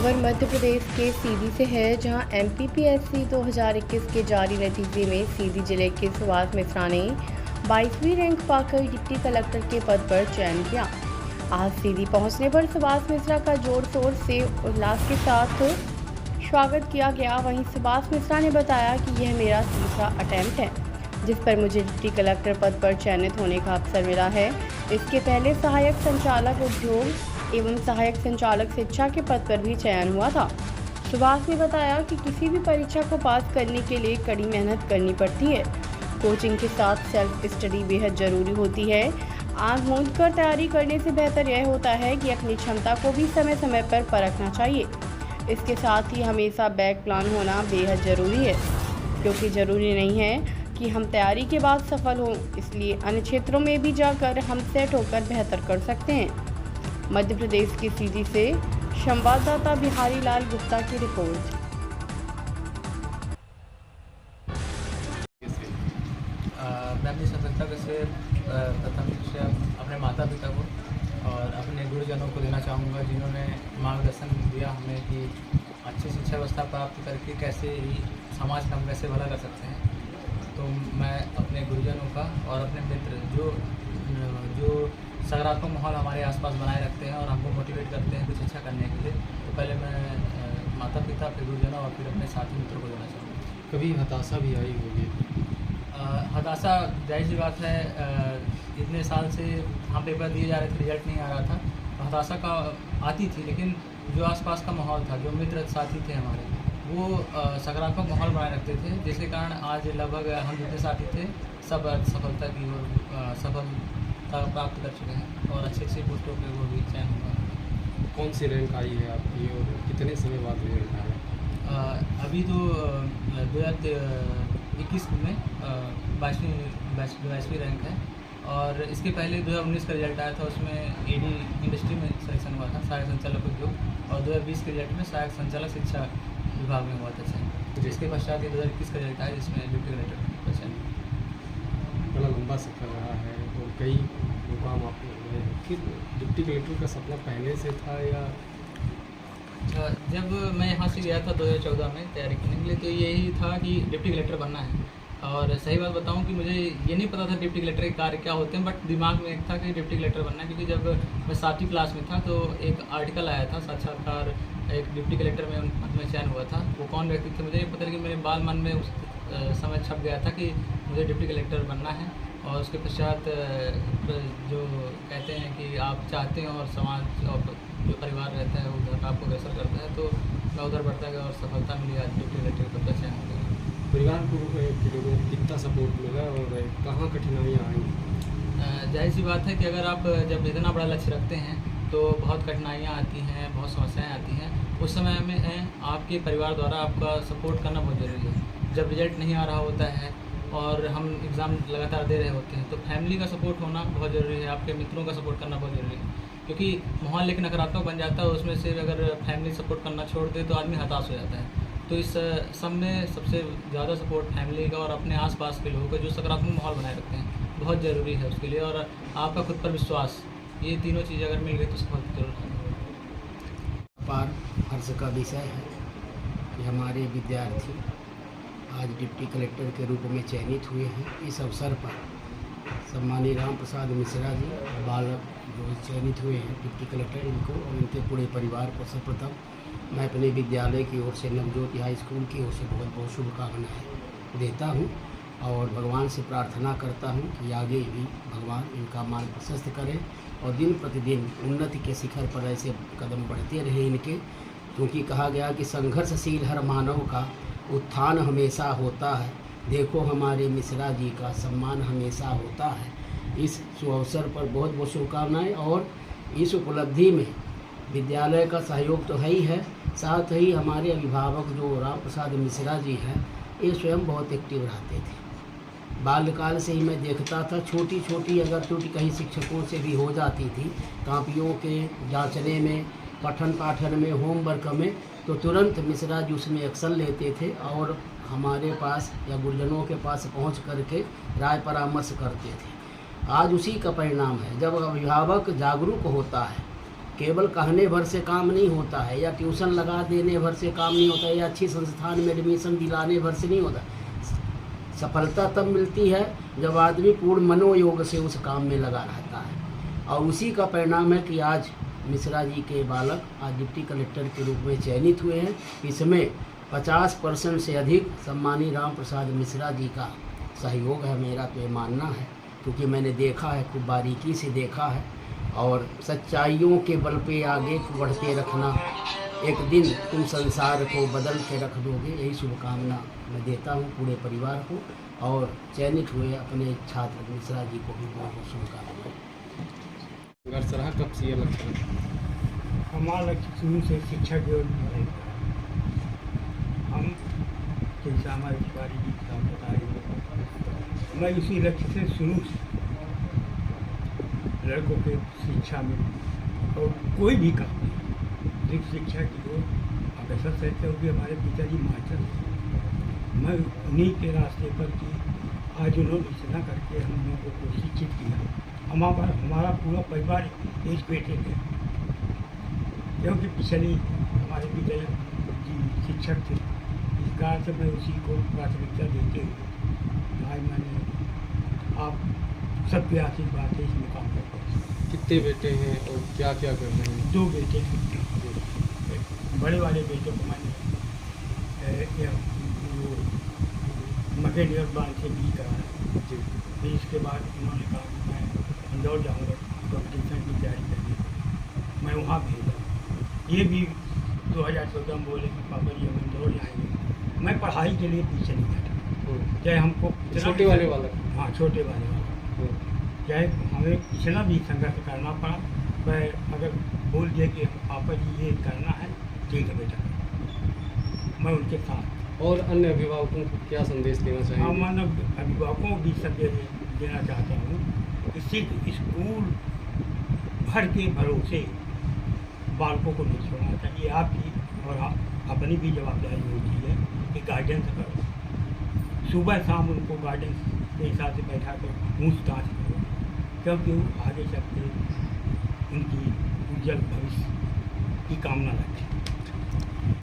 खबर मध्य प्रदेश के सीधी से है, जहां एमपीपीएससी 2021 के जारी नतीजे में सीधी जिले के सुभाष मिश्रा ने 22वीं रैंक पाकर डिप्टी कलेक्टर के पद पर चयन किया। आज सीधी पहुंचने पर सुभाष मिश्रा का जोर शोर से उल्लास के साथ स्वागत किया गया। वहीं सुभाष मिश्रा ने बताया कि यह मेरा तीसरा अटेम्प्ट है, जिस पर मुझे डिप्टी कलेक्टर पद पर चयनित होने का अवसर मिला है। इसके पहले सहायक संचालक उद्योग एवं सहायक संचालक शिक्षा के पद पर भी चयन हुआ था। सुभाष ने बताया कि किसी भी परीक्षा को पास करने के लिए कड़ी मेहनत करनी पड़ती है। कोचिंग के साथ सेल्फ स्टडी बेहद ज़रूरी होती है। आँख मूंद कर तैयारी करने से बेहतर यह होता है कि अपनी क्षमता को भी समय समय पर परखना चाहिए। इसके साथ ही हमेशा बैक प्लान होना बेहद ज़रूरी है, क्योंकि ज़रूरी नहीं है कि हम तैयारी के बाद सफल हों, इसलिए अन्य क्षेत्रों में भी जाकर हम सेट होकर बेहतर कर सकते हैं। मध्य प्रदेश की सीधी से संवाददाता बिहारी लाल गुप्ता की रिपोर्ट। मैं अपनी स्वतंत्रता से प्रथम शिक्षा अपने माता पिता को और अपने गुरुजनों को देना चाहूँगा, जिन्होंने मार्गदर्शन दिया हमें कि अच्छी शिक्षा व्यवस्था प्राप्त करके कैसे ही समाज का हम कैसे भला कर सकते हैं। तो मैं अपने गुरुजनों का और अपने मित्र जो सकारात्मक माहौल हमारे आसपास बनाए रखते हैं और हमको मोटिवेट करते हैं कुछ अच्छा करने के लिए, तो पहले मैं माता पिता, फिर गुरुजनों और फिर अपने साथी मित्रों को देना चाहूँगा। कभी हताशा भी आई होगी? हताशा जाहिर सी बात है, इतने साल से हम पेपर दिए जा रहे थे, रिजल्ट नहीं आ रहा था, तो हताशा का आती थी। लेकिन जो आसपास का माहौल था, जो मित्र साथी थे हमारे, वो सकारात्मक माहौल बनाए रखते थे, जिसके कारण आज लगभग हम जितने साथी थे सब सफलता की ओर सफलता प्राप्त कर चुके हैं और अच्छी अच्छी पोस्टों पे वो भी चयन हुआ। कौन सी रैंक आई है आपकी और कितने समय बाद रिजल्ट आया? अभी तो 2021 में 22वीं रैंक है, और इसके पहले 2019 का रिजल्ट आया था, उसमें एडी इंडस्ट्री में सिलेक्शन हुआ था, सहायक संचालक उद्योग, और 2020 के रिजल्ट में सहायक संचालक शिक्षा विभाग में हुआ था चयन। जिसके पश्चात ये 2021 का रिजल्ट आया, जिसमें डिप्टी कलेक्टर का चयन। बड़ा लंबा सफर रहा है और कई मुकाम आपने मिले हैं। फिर डिप्टी कलेक्टर का सपना पहले से था या? जब मैं यहाँ से गया था 2014 में तैयारी करने के लिए, तो यही था कि डिप्टी कलेक्टर बनना है। और सही बात बताऊं कि मुझे ये नहीं पता था डिप्टी कलेक्टर के कार्य क्या होते हैं, बट दिमाग में एक था कि डिप्टी कलेक्टर बनना है। क्योंकि जब मैं 7वीं क्लास में था तो एक आर्टिकल आया था, साक्षात्कार एक डिप्टी कलेक्टर में चयन हुआ था। वो कौन व्यक्ति थे मुझे नहीं पता, लेकिन मेरे बाल मन में उस समय छप गया था कि मुझे डिप्टी कलेक्टर बनना है। और उसके पश्चात जो कहते हैं कि आप चाहते हैं और समाज और जो परिवार रहता है वो उधर आपको अग्रसर करता है, तो मैं उधर बढ़ता गया और सफलता मिली। आज डिप्टी कलेक्टर का चयन हो गया। परिवार को कितना सपोर्ट मिला और कहाँ कठिनाइयाँ आई? जाहिर सी बात है कि अगर आप जब इतना बड़ा लक्ष्य रखते हैं तो बहुत कठिनाइयाँ आती हैं, बहुत समस्याएं आती हैं। उस समय में आपके परिवार द्वारा आपका सपोर्ट करना बहुत ज़रूरी है। जब रिजल्ट नहीं आ रहा होता है और हम एग्ज़ाम लगातार दे रहे होते हैं, तो फैमिली का सपोर्ट होना बहुत ज़रूरी है, आपके मित्रों का सपोर्ट करना बहुत ज़रूरी है। क्योंकि माहौल लेकिन नकारात्मक बन जाता है, उसमें से अगर फैमिली सपोर्ट करना छोड़ दे तो आदमी हताश हो जाता है। तो इस सब में सबसे ज़्यादा सपोर्ट फैमिली का और अपने आसपास के लोगों का, जो सकारात्मक माहौल बनाए रखते हैं, बहुत ज़रूरी है उसके लिए। और आपका खुद पर विश्वास, ये तीनों चीज़ें अगर मिल गई तो सफल जरूर है। पार हर्ष का विषय है कि हमारे विद्यार्थी आज डिप्टी कलेक्टर के रूप में चयनित हुए हैं। इस अवसर पर सम्मानीय राम प्रसाद मिश्रा जी बालक जो चयनित हुए हैं डिप्टी कलेक्टर, इनको और इनके पूरे परिवार को सर्वप्रथम मैं अपने विद्यालय की ओर से, नवज्योति हाई स्कूल की ओर से बहुत बहुत शुभकामनाएँ देता हूँ और भगवान से प्रार्थना करता हूँ कि आगे भी भगवान इनका मार्ग प्रशस्त करें और दिन प्रतिदिन उन्नति के शिखर पर ऐसे कदम बढ़ते रहे इनके। क्योंकि कहा गया कि संघर्षशील हर मानव का उत्थान हमेशा होता है, देखो हमारे मिश्रा जी का सम्मान हमेशा होता है। इस शुभ अवसर पर बहुत बहुत शुभकामनाएँ। और इस उपलब्धि में विद्यालय का सहयोग तो है ही है, साथ ही हमारे अभिभावक जो राम प्रसाद मिश्रा जी हैं, ये स्वयं बहुत एक्टिव रहते थे। बाल्यकाल से ही मैं देखता था, छोटी छोटी अगर त्रुटि कहीं शिक्षकों से भी हो जाती थी, कापियों के जांचने में, पठन पाठन में, होमवर्क में, तो तुरंत मिश्रा जी उसमें एक्शन लेते थे और हमारे पास या गुरुजनों के पास पहुंच करके राय परामर्श करते थे। आज उसी का परिणाम है, जब अभिभावक जागरूक होता है केवल कहने भर से काम नहीं होता है, या ट्यूशन लगा देने भर से काम नहीं होता है, या अच्छी संस्थान में एडमिशन दिलाने भर से नहीं होता। सफलता तब मिलती है जब आदमी पूर्ण मनोयोग से उस काम में लगा रहता है, और उसी का परिणाम है कि आज मिश्रा जी के बालक आज डिप्टी कलेक्टर के रूप में चयनित हुए हैं। इसमें 50% से अधिक सम्मानीय राम प्रसाद मिश्रा जी का सहयोग है, मेरा तो ये मानना है, क्योंकि मैंने देखा है, खूब बारीकी से देखा है। और सच्चाइयों के बल पे आगे बढ़ते रखना, एक दिन तुम संसार को बदल के रख दोगे, यही शुभकामना मैं देता हूँ पूरे परिवार को। और चयनित हुए अपने छात्र मिश्रा जी को भी बहुत बहुत शुभकामनाएं। गरसराहा कब से ये लक्ष्य है? हमारा लक्ष्य शुरू से शिक्षा की ओर है। हम जैसे हमारे तिवारी जी साहब बताए, मैं इसी लक्ष्य से शुरू से लड़कों के शिक्षा में और कोई भी काम सिर्फ शिक्षा की ओर अग्रसर रहते हुए हमारे पिताजी मास्टर थे। मैं उन्हीं के रास्ते पर कि आज उन्होंने इतना करके हम लोगों को शिक्षित किया। हमारा पूरा परिवार एक बेटे थे, क्योंकि पिछले हमारे पिताजी जी शिक्षक थे। इस कारण से मैं उसी को प्राथमिकता देते हुए आज मैंने आप सबके आशीर्वाद से इसमें काम करता हूँ। कितने बेटे हैं और क्या क्या कर रहे हैं? 2 बेटे हैं। बड़े वाले बेटे को मैंने मकेनिकल ब्रांच से भी कराया। फिर इसके बाद उन्होंने कहा कि मैं इंदौर जाऊँगा कॉम्पिटिशन की तैयारी करने, मैं वहाँ भेजा। ये भी 2014 में बोले कि पापा जी हम इंदौर जाएंगे। मैं पढ़ाई के लिए पीछे नहीं बैठा, चाहे हमको छोटे वाले वाला? हाँ, छोटे वाले वाला, चाहे हमें इतना भी संघर्ष करना पड़ा, पर अगर बोल दिया कि पापा जी ये करना है, ठीक है बेटा, मैं उनके साथ। और अन्य अभिभावकों को क्या संदेश देना चाहिए? हाँ, मैं अभिभावकों को भी संदेश देना चाहता हूँ कि सिर्फ स्कूल भर के भरोसे बालकों को नहीं छोड़ना चाहिए। आपकी और अपनी भी जवाबदारी होती है कि गाइडेंस करो, सुबह शाम उनको गाइडेंस के हिसाब से बैठा कर पूछताछ करो, क्योंकि वो आगे चल के उनकी उज्जवल भविष्य की कामना रखें।